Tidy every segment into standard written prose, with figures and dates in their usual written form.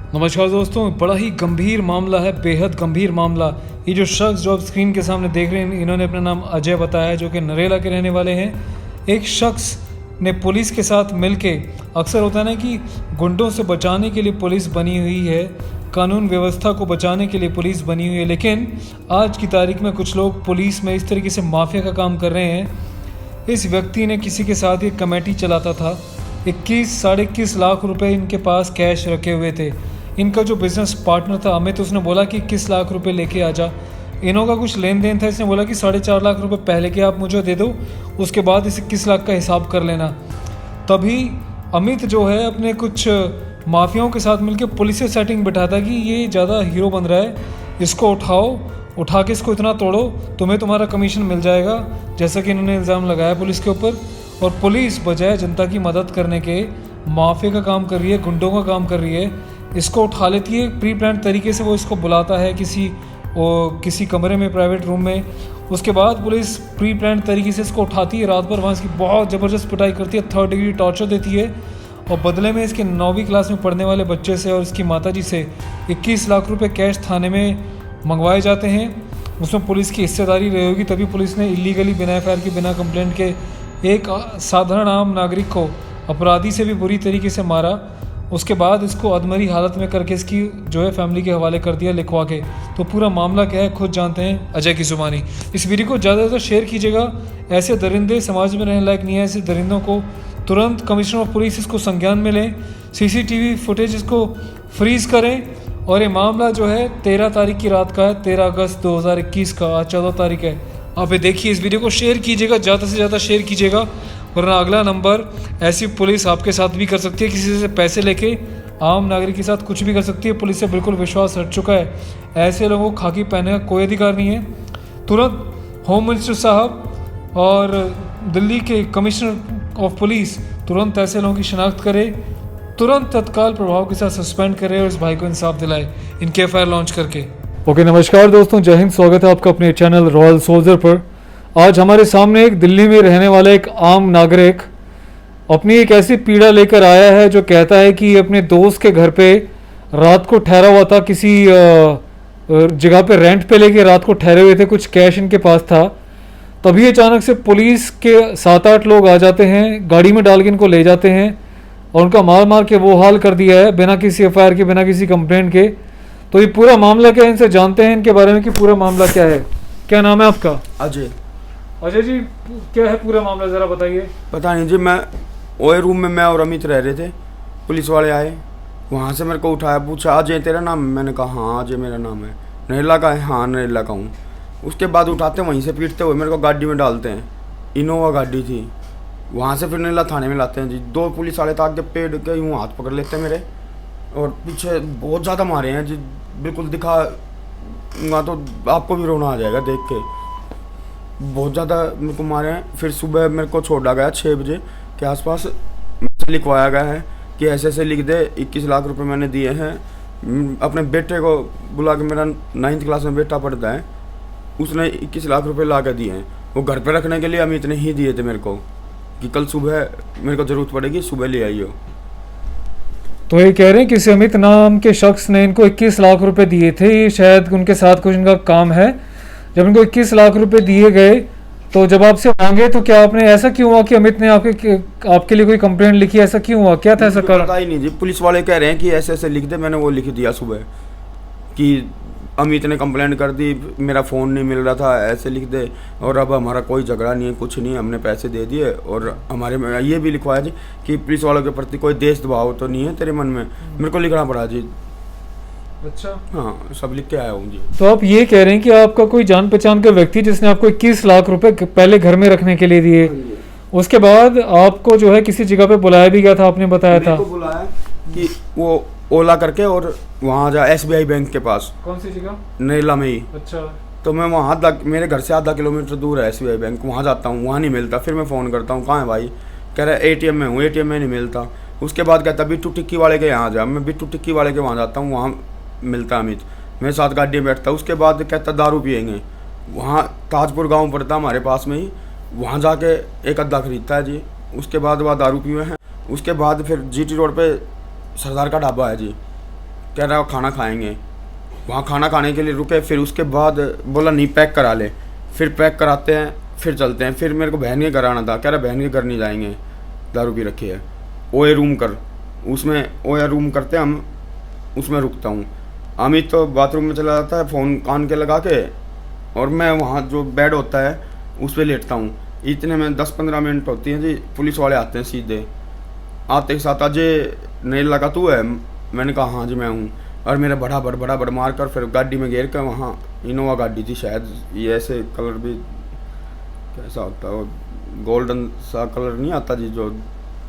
नमस्कार दोस्तों, बड़ा ही गंभीर मामला है, बेहद गंभीर मामला। ये जो शख्स जो आप स्क्रीन के सामने देख रहे हैं, इन्होंने अपना नाम अजय बताया है, जो कि नरेला के रहने वाले हैं। एक शख्स ने पुलिस के साथ मिलके, अक्सर होता है ना कि गुंडों से बचाने के लिए पुलिस बनी हुई है, कानून व्यवस्था को बचाने के लिए पुलिस बनी हुई है, लेकिन आज की तारीख में कुछ लोग पुलिस में इस तरीके से माफिया का काम कर रहे हैं। इस व्यक्ति ने किसी के साथ एक कमेटी चलाता था। 21-21.5 लाख रुपए इनके पास कैश रखे हुए थे। इनका जो बिजनेस पार्टनर था अमित, उसने बोला कि 21 लाख रुपए लेके आ जा। इनों का कुछ लेन देन था, इसने बोला कि 4.5 लाख रुपए पहले के आप मुझे दे दो, उसके बाद इस 21 लाख का हिसाब कर लेना। तभी अमित जो है अपने कुछ माफियाओं के साथ मिलकर पुलिस से सेटिंग बिठाता कि ये ज़्यादा हीरो बन रहा है, इसको उठाओ, उठा के इसको इतना तोड़ो, तुम्हें तुम्हारा कमीशन मिल जाएगा, जैसा कि इन्होंने इल्ज़ाम लगाया पुलिस के ऊपर। और पुलिस बजाय जनता की मदद करने के माफिया का काम कर रही है, गुंडों का काम कर रही है। इसको उठा लेती है प्री प्लान तरीके से, वो इसको बुलाता है किसी कमरे में, प्राइवेट रूम में। उसके बाद पुलिस प्री प्लान तरीके से इसको उठाती है, रात भर वहाँ इसकी बहुत ज़बरदस्त पिटाई करती है, 3rd डिग्री टॉर्चर देती है। और बदले में इसके 9वीं क्लास में पढ़ने वाले बच्चे से और इसकी माताजी से 21 लाख रुपए कैश थाने में मंगवाए जाते हैं। उसमें पुलिस की हिस्सेदारी रही होगी, तभी पुलिस ने इलीगली बिना FIR के, बिना कंप्लेंट के एक साधारण आम नागरिक को अपराधी से भी बुरी तरीके से मारा। उसके बाद इसको अधमरी हालत में करके इसकी जो है फैमिली के हवाले कर दिया लिखवा के। तो पूरा मामला क्या है खुद जानते हैं अजय की ज़ुबानी। इस वीडियो को ज़्यादा से ज़्यादा शेयर कीजिएगा। ऐसे दरिंदे समाज में रहने लायक नहीं है। ऐसे दरिंदों को तुरंत कमिश्नर ऑफ पुलिस इसको संज्ञान में लें, CCTV फुटेज इसको फ्रीज करें। और ये मामला जो है 13 तारीख की रात का है, 13 अगस्त 2021 का। आज 14 तारीख है। आप ये देखिए, इस वीडियो को शेयर कीजिएगा, ज़्यादा से ज़्यादा शेयर कीजिएगा, वरना अगला नंबर ऐसी पुलिस आपके साथ भी कर सकती है, किसी से पैसे लेके आम नागरिक के साथ कुछ भी कर सकती है। पुलिस से बिल्कुल विश्वास हट चुका है। ऐसे लोगों को खाकी पहनने का कोई अधिकार नहीं है। तुरंत होम मिनिस्टर साहब और दिल्ली के कमिश्नर ऑफ पुलिस तुरंत ऐसे लोगों की शिनाख्त करे, तुरंत तत्काल प्रभाव के साथ सस्पेंड करे और इस भाई को इंसाफ दिलाए, इनके FIR लॉन्च करके। ओके, नमस्कार दोस्तों, जय हिंद। स्वागत है आपका अपने चैनल रॉयल सोल्जर पर। आज हमारे सामने एक दिल्ली में रहने वाला एक आम नागरिक अपनी एक ऐसी पीड़ा लेकर आया है, जो कहता है कि अपने दोस्त के घर पे रात को ठहरा हुआ था, किसी जगह पे रेंट पे लेके रात को ठहरे हुए थे, कुछ कैश इनके पास था। तभी अचानक से पुलिस के 7-8 लोग आ जाते हैं, गाड़ी में डाल के इनको ले जाते हैं और उनका मार मार के वो हाल कर दिया है, बिना किसी FIR के, बिना किसी कंप्लेंट के। तो ये पूरा मामला क्या है, इनसे जानते हैं इनके बारे में कि पूरा मामला क्या है। क्या नाम है आपका? अजय। अजय जी, क्या है पूरा मामला, ज़रा बताइए। पता नहीं जी, मैं ओए रूम में मैं और अमित रह रहे थे, पुलिस वाले आए, वहाँ से मेरे को उठाया, पूछा अजय तेरा नाम है? मैंने कहा हाँ अजय मेरा नाम है। नरेला का है? हाँ नरेला का हूँ। उसके बाद उठाते वहीं से पीटते हुए मेरे को गाड़ी में डालते हैं, इनोवा गाड़ी थी, वहाँ से फिर नरेला थाने में लाते हैं जी। 2 पुलिस वाले ताक के पेड़ के यूँ हाथ पकड़ लेते हैं मेरे, और पीछे बहुत ज़्यादा मारे हैं जी, बिल्कुल दिखा तो आपको भी रोना आ जाएगा देख के, बहुत ज़्यादा मेरे को मारे हैं। फिर सुबह मेरे को छोड़ा गया 6 बजे के आसपास, लिखवाया गया है कि ऐसे ऐसे लिख दे, 21 लाख रुपए मैंने दिए हैं। अपने बेटे को बुला के, मेरा 9th क्लास में बेटा पढ़ता है, उसने 21 लाख रुपए ला के दिए हैं। वो घर पे रखने के लिए अमित ने ही दिए थे मेरे को, कि कल सुबह मेरे को ज़रूरत पड़ेगी, सुबह ले आइए। तो ये कह रहे हैं कि अमित नाम के शख्स ने इनको 21 लाख रुपए दिए थे, शायद उनके साथ कुछ इनका काम है। जब इनको 21 लाख रुपए दिए गए, तो जब आपसे मांगे तो क्या आपने, ऐसा क्यों हुआ कि अमित ने आपके लिए कोई कंप्लेंट लिखी, ऐसा क्यों हुआ, क्या था ऐसा कारण? पता ही नहीं जी, पुलिस वाले कह रहे हैं कि ऐसे ऐसे लिख दे, मैंने वो लिख दिया सुबह कि अमित ने कंप्लेंट कर दी, मेरा फ़ोन नहीं मिल रहा था, ऐसे लिख दे, और अब हमारा कोई झगड़ा नहीं है, कुछ नहीं, हमने पैसे दे दिए। और हमारे में ये भी लिखवाया जी कि पुलिस वालों के प्रति कोई देशभाव तो नहीं है तेरे मन में, मेरे को लिखना पड़ा जी। अच्छा, हाँ, सब लिख के आया हूँ जी। तो आप ये कह रहे हैं कि आपका कोई जान पहचान का व्यक्ति जिसने आपको 21 लाख रुपए पहले घर में रखने के लिए दिए, उसके बाद आपको जो है किसी जगह पे बुलाया भी गया था, आपने बताया था? बुलाया कि वो ओला करके और वहाँ जा SBI बैंक के पास। कौन सी जगह? नरेला में ही। अच्छा। तो मैं वहाँ मेरे घर से आधा किलोमीटर दूर है SBI बैंक, वहाँ जाता हूँ, वहाँ नहीं मिलता। फिर मैं फ़ोन करता हूँ, कहाँ है भाई? कह रहा है ATM में हूँ, ATM में नहीं मिलता। उसके बाद कहता बिट्टू टिक्की वाले के यहाँ जा, मैं बिट्टू टिक्की वाले के वहाँ जाता हूँ, वहाँ मिलता अमित, मेरे साथ गाड़ी में बैठता। उसके बाद कहता दारू पियेंगे, वहाँ ताजपुर गाँव पड़ता हमारे पास में ही, वहाँ जाके एक अद्धा खरीदता है जी। उसके बाद वह दारू पिए हैं। उसके बाद फिर GT रोड पे सरदार का ढाबा है जी, कह रहा खाना खाएंगे। वहाँ खाना खाने के लिए रुके, फिर उसके बाद बोला नहीं पैक करा ले। फिर पैक कराते हैं, फिर चलते हैं। फिर मेरे को बहन के घर आना था, कह रहा बहन के घर नहीं जाएंगे, दारू पी रखी है, ओए रूम कर। उसमें ओया रूम करते हैं हम, उसमें रुकता हूँ। अमित तो बाथरूम में चला जाता है फ़ोन कान के लगा के, और मैं वहाँ जो बेड होता है उस पर लेटता हूँ। इतने में 10-15 मिनट होती हैं जी, पुलिस वाले आते हैं सीधे। आते के साथ अजय नहीं लगा तू है? मैंने कहा हाँ जी मैं हूँ। और मेरा बड़ा मार कर फिर गाड़ी में घेर कर, वहाँ इनोवा गाड़ी थी शायद, ये ऐसे कलर भी कैसा होता है, गोल्डन सा कलर नहीं आता जी, जो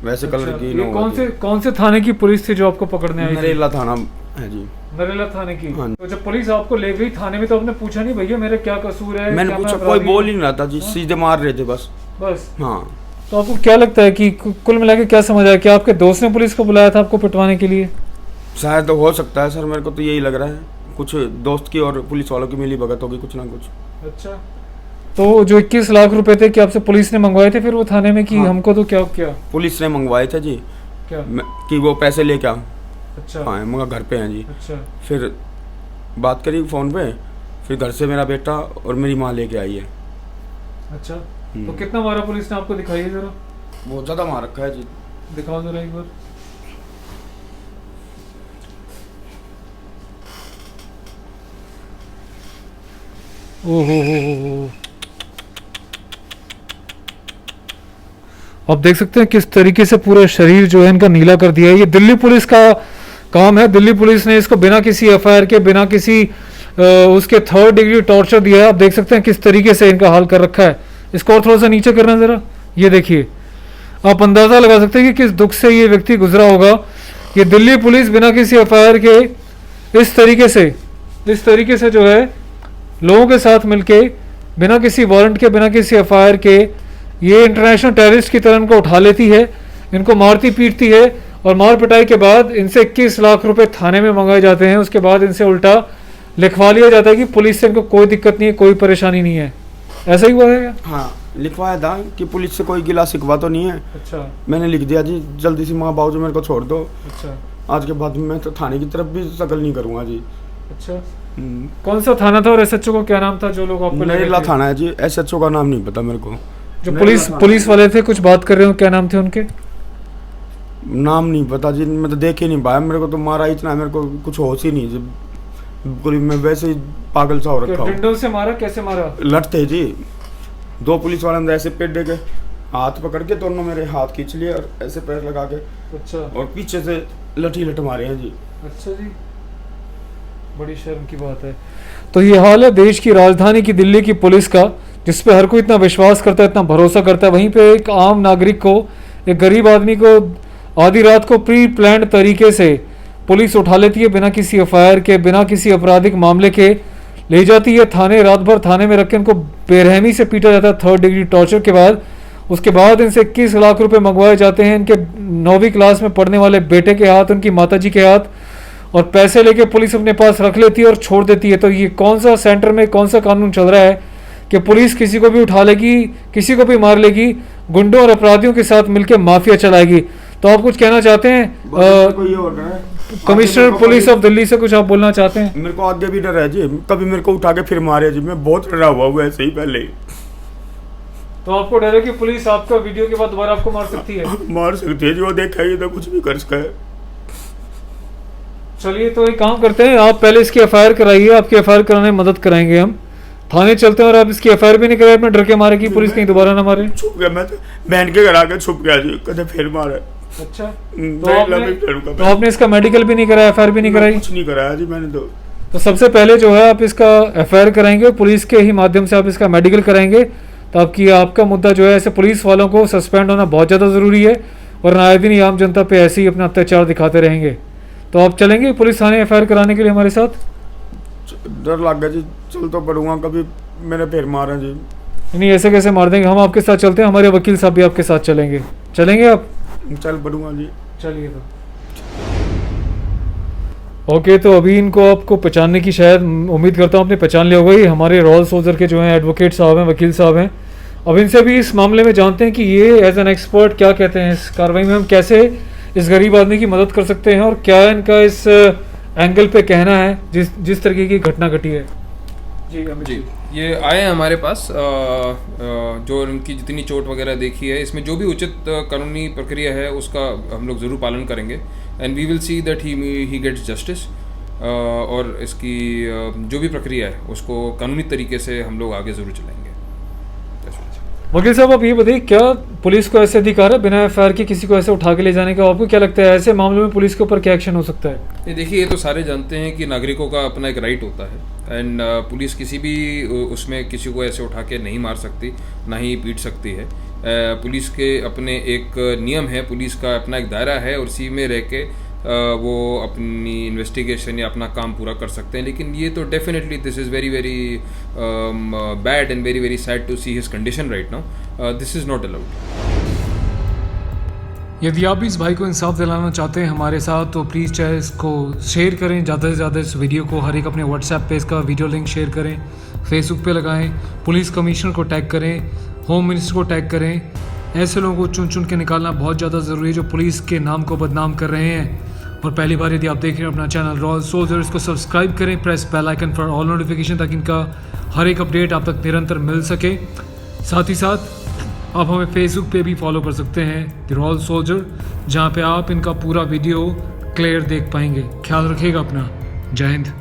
वैसे कलर की इनोवा। कौन से थाने की पुलिस थी जो आपको पकड़ने आई? नरेला थाना है जी। नरेला थाने की। हाँ। तो जब पुलिस आपको ले गई थाने में तो आपने पूछा नहीं भैया मेरा क्या कसूर है? मैंने पूछा, कोई बोल ही नहीं रहा था जी, सीधे मार रहे थे बस। हाँ। तो आपको क्या लगता है कि कुल मिला के क्या समझ आया कि आपके दोस्त ने पुलिस को बुलाया था आपको पिटवाने के लिए? शायद तो हो सकता है सर, मेरे को तो यही लग रहा है, कुछ दोस्त की और पुलिस वालों की मिली भगत होगी कुछ ना कुछ। अच्छा, तो जो 21 लाख रुपए थे कि आपसे पुलिस ने मंगवाए थे फिर वो थाने में कि हाँ। हमको तो क्या क्या पुलिस ने मंगवाए थे जी, क्या कि वो पैसे लेके आओ। अच्छा हाँ मगर घर पे हैं जी। अच्छा फिर बात करी फ़ोन पे, फिर घर से मेरा बेटा और मेरी माँ लेके आई है। अच्छा, तो कितना मारा पुलिस ने आपको? दिखाइए जरा। बहुत ज़्यादा मार रखा है जी। दिखाओ जरा एक बार। ओहो, आप देख सकते हैं किस तरीके से पूरा शरीर जो है इनका नीला कर दिया है। ये दिल्ली पुलिस का काम है। दिल्ली पुलिस ने इसको बिना किसी एफआईआर के, बिना किसी उसके 3rd डिग्री टॉर्चर दिया है। आप देख सकते हैं किस तरीके से इनका हाल कर रखा है। इसको और थोड़ा सा नीचे करना जरा, ये देखिए। आप अंदाजा लगा सकते हैं कि किस दुख से ये व्यक्ति गुजरा होगा। ये दिल्ली पुलिस बिना किसी एफआईआर के इस तरीके से जो है लोगों के साथ मिलके, बिना किसी वारंट के, बिना किसी एफआईआर के, ये इंटरनेशनल टेररिस्ट की तरह इनको उठा लेती है, इनको मारती पीटती है, और मार पिटाई के बाद इनसे 21 लाख रुपए थाने में मंगाए जाते हैं। उसके बाद इनसे उल्टा लिखवा लिया जाता है कि पुलिस से इनको कोई दिक्कत नहीं है, कोई परेशानी नहीं है। ऐसा ही हुआ है क्या? हाँ, लिखवाया था कि पुलिस से कोई गिला शिकवा तो नहीं है। अच्छा, मैंने लिख दिया जी, जल्दी से माँ बाबू मेरे को छोड़ दो। अच्छा, आज के बाद मैं तो थाने की तरफ भी शकल नहीं करूँगा जी। अच्छा। कौन सा थाना था और एसएचओ को क्या नाम था जो लोग आपको? नरेला थाना है जी। एसएचओ का नाम नहीं पता मेरे को। जो पुलिस वाले थे कुछ बात कर रहे हो, क्या नाम थे उनके? नाम नहीं पता जी, मैं तो देख ही नहीं पाया। मेरे को तो मारा इतना, मेरे को कुछ होश ही नहीं जी, बिल्कुल मैं वैसे ही पागल सा हो रखा हूँ। डंडों से मारा? कैसे मारा? लड़ते जी, 2 पुलिस वाले अंदर ऐसे पेट दे के हाथ पकड़ के दोनों मेरे हाथ खींच लिए और ऐसे पैर लगा के, अच्छा, और पीछे से लठ मारे हैं जी। अच्छा जी, बड़ी शर्म की बात है। तो ये हाल है देश की राजधानी की दिल्ली की पुलिस का, जिस पे हर कोई इतना विश्वास करता है, इतना भरोसा करता है। वहीं पे एक आम नागरिक को, एक गरीब आदमी को आधी रात को प्री प्लान्ड तरीके से पुलिस उठा लेती है, बिना किसी एफआईआर के, बिना किसी आपराधिक मामले के ले जाती है थाने। रात भर थाने में रख के इनको बेरहमी से पीटा जाता है 3rd डिग्री टॉर्चर के बाद। उसके बाद इनसे 21 लाख रुपए मंगवाए जाते हैं इनके 9वीं क्लास में पढ़ने वाले बेटे के हाथ, उनकी माताजी के हाथ, और पैसे लेके पुलिस अपने पास रख लेती है और छोड़ देती है। तो ये कौन सा सेंटर में कौन सा कानून चल रहा है कि पुलिस किसी को भी उठा लेगी, किसी को भी मार लेगी, गुंडों और अपराधियों के साथ मिलकर माफिया चलाएगी? तो आप कुछ कहना चाहते हैं? कमिश्नर पुलिस ऑफ दिल्ली से कुछ आप बोलना चाहते हैं? मेरे को आगे भी डर है जी, कभी मेरे को उठा के फिर मारे जी, मैं बहुत डरा हुआ हूँ ऐसे ही पहले। तो आपको डर है कि पुलिस आपका वीडियो के बाद दोबारा आपको मार सकती है? मार सकती है, जो देखा ये तो कुछ भी कर सकता है। चलिए, तो एक काम करते हैं, आप पहले इसकी एफआईआर कराइए, आपकी एफआईआर कराने में मदद कराएंगे हम। थाने चलते हैं और आप इसकी एफआईआर भी नहीं कराए, अपने डर के मारे कि पुलिस कहीं दोबारा ना मारे। छुप गया मैं तो, बहन के घर आके छुप गया जी, कदे फिर मारे। अच्छा, तो आपने इसका मेडिकल भी नहीं कराया, एफआईआर भी नहीं कराई? कुछ नहीं कराया जी मैंने तो सबसे पहले जो है आप इसका एफआईआर कराएंगे, पुलिस के ही माध्यम से आप इसका मेडिकल कराएंगे, ताकि आपका मुद्दा जो है, ऐसे पुलिस वालों को सस्पेंड होना बहुत ज़्यादा ज़रूरी है, और आए दिन आम जनता पे ऐसे ही अपना अत्याचार दिखाते रहेंगे। तो आप चलेंगे पुलिस थाने एफआईआर कराने के लिए हमारे साथ? डर लग गया जी, चल तो पड़ूंगा, कभी मेरे फिर मारा जी। नहीं, ऐसे कैसे मार देंगे, हम आपके साथ चलते हैं, हमारे वकील साहब भी आपके साथ चलेंगे। चलेंगे आप? चल पड़ूंगा जी। चलिए। तो ओके, तो अभी इनको आपको पहचानने की शायद उम्मीद करता हूँ आपने पहचान लिया होगा। ये हमारे रॉयल सोल्जर के जो हैं एडवोकेट साहब हैं, वकील साहब हैं। अब इनसे भी इस मामले में जानते हैं कि ये एज एन एक्सपर्ट क्या कहते हैं, इस कार्रवाई में हम कैसे इस गरीब आदमी की मदद कर सकते हैं, और क्या इनका इस एंगल पे कहना है जिस तरीके की घटना घटी है। जी अमित जी, ये आए हैं हमारे पास जो उनकी जितनी चोट वगैरह देखी है, इसमें जो भी उचित कानूनी प्रक्रिया है उसका हम लोग ज़रूर पालन करेंगे and we will see that he gets justice. और इसकी जो भी प्रक्रिया है उसको कानूनी तरीके से हम लोग आगे ज़रूर चलाएंगे। वकील साहब, आप ये बताइए, क्या पुलिस को ऐसे अधिकार है बिना एफआईआर के किसी को ऐसे उठा के ले जाने का? आपको क्या लगता है ऐसे मामलों में पुलिस के ऊपर क्या एक्शन हो सकता है? ये देखिए, ये तो सारे जानते हैं कि नागरिकों का अपना एक राइट होता है एंड पुलिस किसी भी उसमें किसी को ऐसे उठा के नहीं मार सकती, ना ही पीट सकती है। पुलिस के अपने एक नियम है, पुलिस का अपना एक दायरा है और उसी में रह के वो अपनी इन्वेस्टिगेशन या अपना काम पूरा कर सकते हैं। लेकिन ये तो definitely this is very very bad and very very sad to see his condition right now. This is not allowed. यदि आप भी इस भाई को इंसाफ दिलाना चाहते हैं हमारे साथ, तो प्लीज़ चाहे इसको शेयर करें ज़्यादा से ज़्यादा, इस वीडियो को हर एक अपने व्हाट्सएप पे इसका वीडियो लिंक शेयर करें, फेसबुक पे लगाएं, पुलिस कमिश्नर को टैग करें, होम मिनिस्टर को टैग करें। ऐसे लोगों को चुन चुन के निकालना बहुत ज़्यादा ज़रूरी है जो पुलिस के नाम को बदनाम कर रहे हैं। और पहली बार यदि आप देख रहे हैं अपना चैनल रॉयल सोल्जर, इसको सब्सक्राइब करें, press bell icon for all notification, ताकि इनका हर एक अपडेट आप तक निरंतर मिल सके। साथ ही साथ आप हमें फेसबुक पे भी फॉलो कर सकते हैं, द रॉयल सोल्जर, जहाँ पे आप इनका पूरा वीडियो क्लियर देख पाएंगे। ख्याल रखिएगा अपना। जय हिंद।